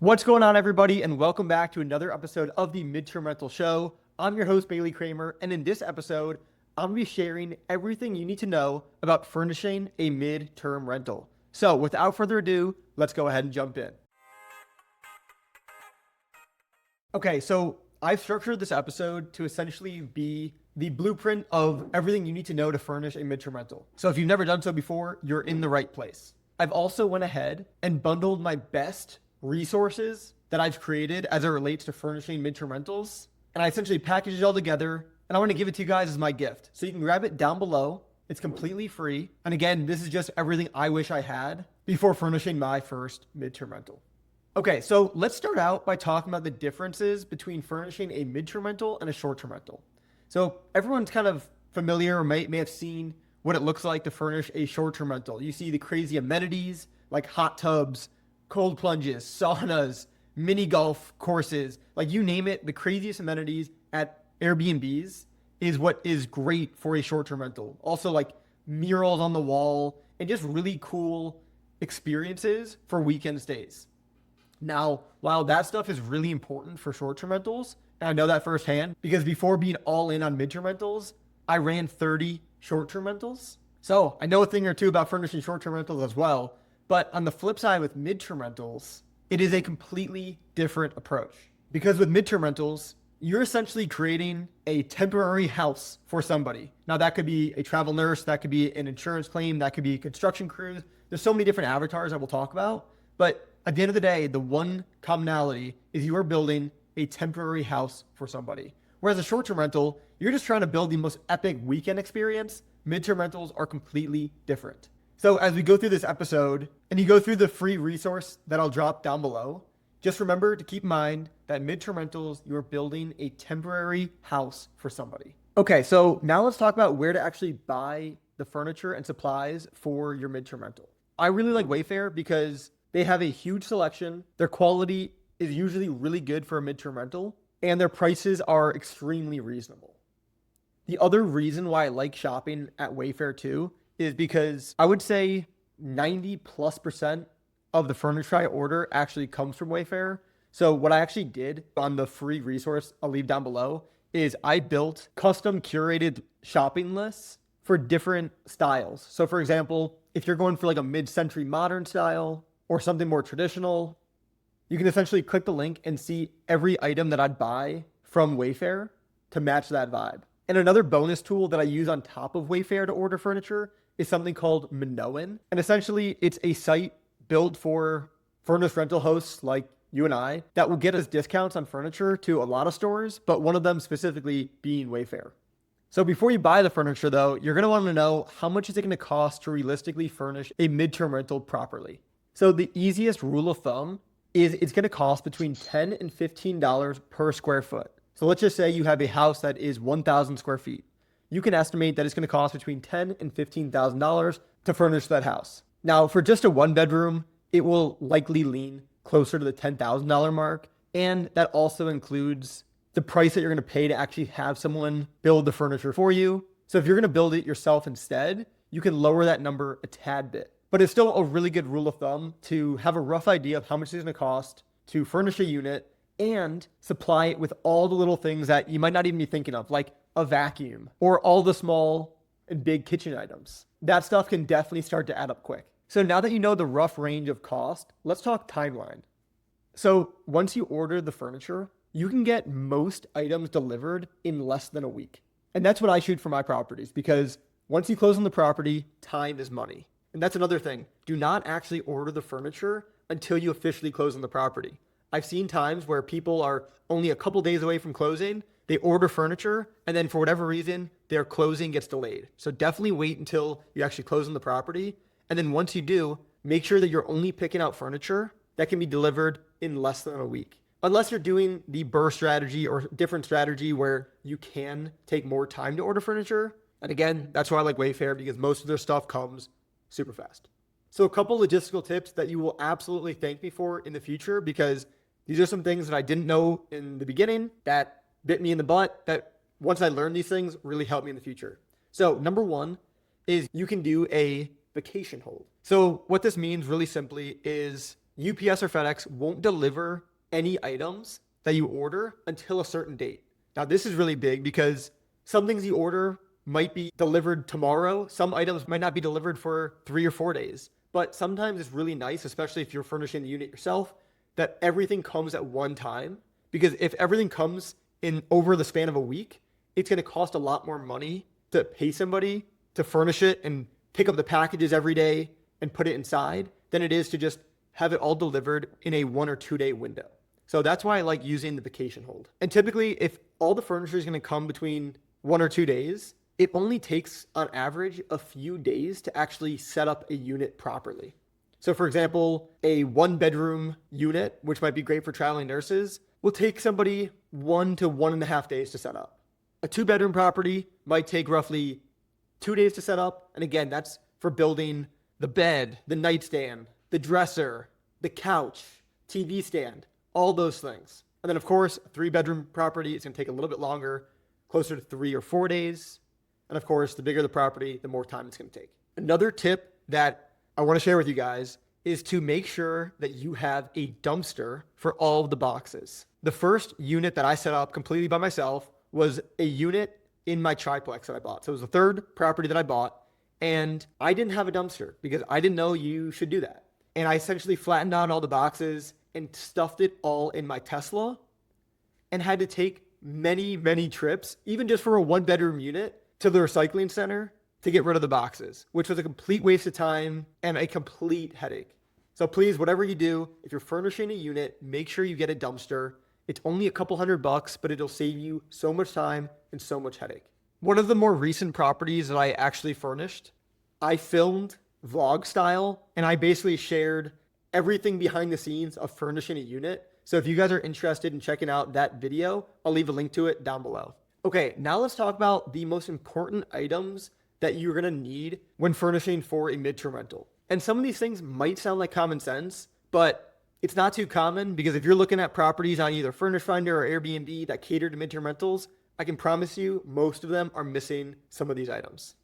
What's going on, everybody, and welcome back to another episode of the Midterm Rental Show. I'm your host, Bailey Kramer, and in this episode, I'm going to be sharing everything you need to know about furnishing a midterm rental. So without further ado, let's go ahead and jump in. Okay, so I've structured this episode to essentially be the blueprint of everything you need to know to furnish a midterm rental. So if you've never done so before, you're in the right place. I've also went ahead and bundled my best resources that I've created as it relates to furnishing midterm rentals. And I essentially packaged it all together and I want to give it to you guys as my gift. So you can grab it down below. It's completely free. And again, this is just everything I wish I had before furnishing my first midterm rental. Okay, so let's start out by talking about the differences between furnishing a midterm rental and a short-term rental. So everyone's kind of familiar or may have seen what it looks like to furnish a short-term rental. You see the crazy amenities like hot tubs, cold plunges, saunas, mini golf courses, like you name it, the craziest amenities at Airbnbs is what is great for a short-term rental. Also like murals on the wall and just really cool experiences for weekend stays. Now, while that stuff is really important for short-term rentals, and I know that firsthand because before being all in on midterm rentals, I ran 30 short-term rentals. So I know a thing or two about furnishing short-term rentals as well. But on the flip side with midterm rentals, it is a completely different approach. Because with midterm rentals, you're essentially creating a temporary house for somebody. Now that could be a travel nurse, that could be an insurance claim, that could be construction crews. There's so many different avatars that we'll talk about. But at the end of the day, the one commonality is you are building a temporary house for somebody. Whereas a short-term rental, you're just trying to build the most epic weekend experience. Midterm rentals are completely different. So as we go through this episode and you go through the free resource that I'll drop down below, just remember to keep in mind that midterm rentals, you're building a temporary house for somebody. Okay, so now let's talk about where to actually buy the furniture and supplies for your midterm rental. I really like Wayfair because they have a huge selection. Their quality is usually really good for a midterm rental and their prices are extremely reasonable. The other reason why I like shopping at Wayfair too is because I would say 90+% of the furniture I order actually comes from Wayfair. So what I actually did on the free resource I'll leave down below is I built custom curated shopping lists for different styles. So for example, if you're going for like a mid-century modern style or something more traditional, you can essentially click the link and see every item that I'd buy from Wayfair to match that vibe. And another bonus tool that I use on top of Wayfair to order furniture is something called Minoan. And essentially it's a site built for furnished rental hosts like you and I that will get us discounts on furniture to a lot of stores, but one of them specifically being Wayfair. So before you buy the furniture though, you're gonna wanna know how much is it gonna cost to realistically furnish a midterm rental properly. So the easiest rule of thumb is it's gonna cost between $10 and $15 per square foot. So let's just say you have a house that is 1,000 square feet. You can estimate that it's going to cost between $10,000 and $15,000 to furnish that house. Now, for just a one bedroom, it will likely lean closer to the $10,000 mark. And that also includes the price that you're going to pay to actually have someone build the furniture for you. So if you're going to build it yourself instead, you can lower that number a tad bit. But it's still a really good rule of thumb to have a rough idea of how much it's going to cost to furnish a unit and supply it with all the little things that you might not even be thinking of, like a vacuum or all the small and big kitchen items. That stuff can definitely start to add up quick. So now that you know the rough range of cost, let's talk timeline. So once you order the furniture, you can get most items delivered in less than a week. And that's what I shoot for my properties because once you close on the property, time is money. And that's another thing. Do not actually order the furniture until you officially close on the property. I've seen times where people are only a couple days away from closing. They order furniture, and then for whatever reason, their closing gets delayed. So definitely wait until you actually close on the property. And then once you do, make sure that you're only picking out furniture that can be delivered in less than a week. Unless you're doing the burr strategy or different strategy where you can take more time to order furniture. And again, that's why I like Wayfair because most of their stuff comes super fast. So a couple logistical tips that you will absolutely thank me for in the future because these are some things that I didn't know in the beginning that bit me in the butt that once I learned these things really helped me in the future. So number one is you can do a vacation hold. So what this means really simply is UPS or FedEx won't deliver any items that you order until a certain date. Now, this is really big because some things you order might be delivered tomorrow. Some items might not be delivered for 3 or 4 days. But sometimes it's really nice, especially if you're furnishing the unit yourself, that everything comes at one time. Because if everything comes in over the span of a week, it's going to cost a lot more money to pay somebody to furnish it and pick up the packages every day and put it inside than it is to just have it all delivered in a 1 or 2 day window. So that's why I like using the vacation hold. And typically, if all the furniture is going to come between 1 or 2 days, it only takes on average a few days to actually set up a unit properly. So for example, a 1 bedroom unit, which might be great for traveling nurses, will take somebody 1 to 1.5 days to set up. A 2 bedroom property might take roughly 2 days to set up. And again, that's for building the bed, the nightstand, the dresser, the couch, TV stand, all those things. And then of course, a 3 bedroom property is going to take a little bit longer, closer to 3 or 4 days. And of course, the bigger the property, the more time it's going to take. Another tip that I want to share with you guys is to make sure that you have a dumpster for all of the boxes. The first unit that I set up completely by myself was a unit in my triplex that I bought. So it was the third property that I bought, and I didn't have a dumpster because I didn't know you should do that. And I essentially flattened out all the boxes and stuffed it all in my Tesla and had to take many, many trips, even just for a 1 bedroom unit, to the recycling center to get rid of the boxes, which was a complete waste of time and a complete headache. So please, whatever you do, if you're furnishing a unit, make sure you get a dumpster. It's only a couple $100, but it'll save you so much time and so much headache. One of the more recent properties that I actually furnished, I filmed vlog style, and I basically shared everything behind the scenes of furnishing a unit. So if you guys are interested in checking out that video, I'll leave a link to it down below. Okay, now let's talk about the most important items that you're gonna need when furnishing for a midterm rental. And some of these things might sound like common sense, but it's not too common because if you're looking at properties on either Furnish Finder or Airbnb that cater to midterm rentals, I can promise you most of them are missing some of these items.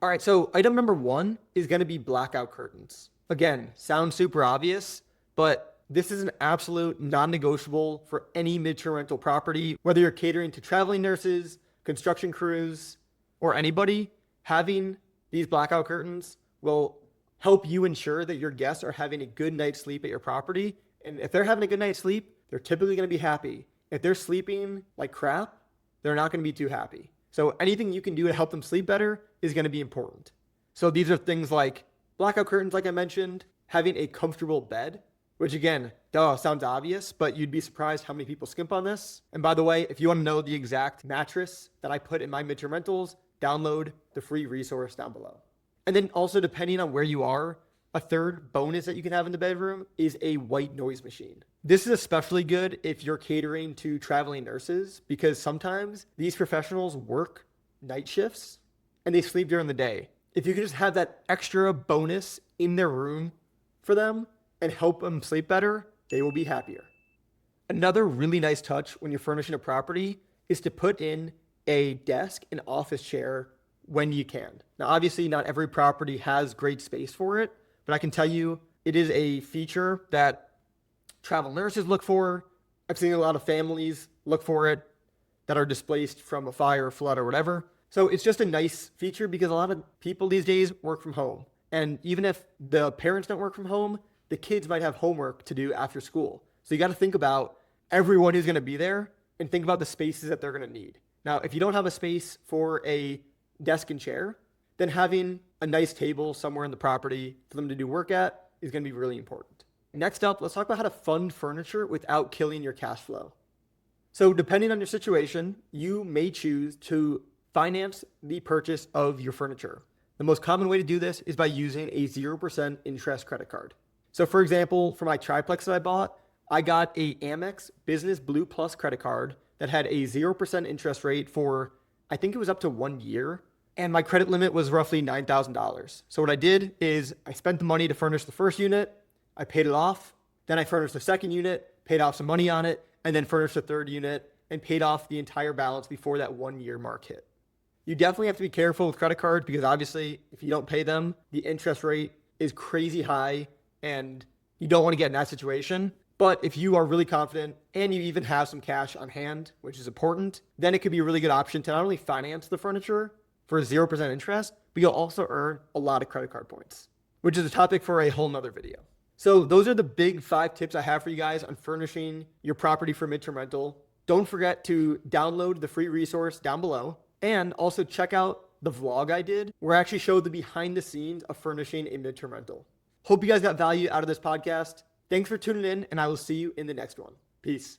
All right, so item number 1 is gonna be blackout curtains. Again, sounds super obvious, but this is an absolute non-negotiable for any midterm rental property. Whether you're catering to traveling nurses, construction crews, or anybody, having these blackout curtains will help you ensure that your guests are having a good night's sleep at your property. And if they're having a good night's sleep, they're typically going to be happy. If they're sleeping like crap, they're not going to be too happy. So anything you can do to help them sleep better is going to be important. So these are things like blackout curtains, like I mentioned, having a comfortable bed, which again, sounds obvious, but you'd be surprised how many people skimp on this. And by the way, if you want to know the exact mattress that I put in my midterm rentals, download the free resource down below. And then also, depending on where you are, a third bonus that you can have in the bedroom is a white noise machine. This is especially good if you're catering to traveling nurses because sometimes these professionals work night shifts and they sleep during the day. If you can just have that extra bonus in their room for them and help them sleep better, they will be happier. Another really nice touch when you're furnishing a property is to put in a desk and office chair when you can. Now, obviously, not every property has great space for it, but I can tell you it is a feature that travel nurses look for. I've seen a lot of families look for it that are displaced from a fire, flood, or whatever. So it's just a nice feature because a lot of people these days work from home. And even if the parents don't work from home, the kids might have homework to do after school. So you got to think about everyone who's going to be there and think about the spaces that they're going to need. Now, if you don't have a space for a desk and chair, then having a nice table somewhere in the property for them to do work at is going to be really important. Next up, let's talk about how to fund furniture without killing your cash flow. So depending on your situation, you may choose to finance the purchase of your furniture. The most common way to do this is by using a 0% interest credit card. So for example, for my triplex that I bought, I got a Amex Business Blue Plus credit card that had a 0% interest rate for, I think it was up to 1 year. And my credit limit was roughly $9,000. So what I did is I spent the money to furnish the first unit. I paid it off. Then I furnished the second unit, paid off some money on it, and then furnished the third unit and paid off the entire balance before that 1 year mark hit. You definitely have to be careful with credit cards because obviously if you don't pay them, the interest rate is crazy high and You don't want to get in that situation. But if you are really confident and you even have some cash on hand, which is important, then it could be a really good option to not only finance the furniture for 0% interest, but you'll also earn a lot of credit card points, which is a topic for a whole nother video. So those are the big 5 tips I have for you guys on furnishing your property for midterm rental. Don't forget to download the free resource down below and also check out the vlog I did where I actually showed the behind the scenes of furnishing a midterm rental. Hope you guys got value out of this podcast. Thanks for tuning in, and I will see you in the next one. Peace.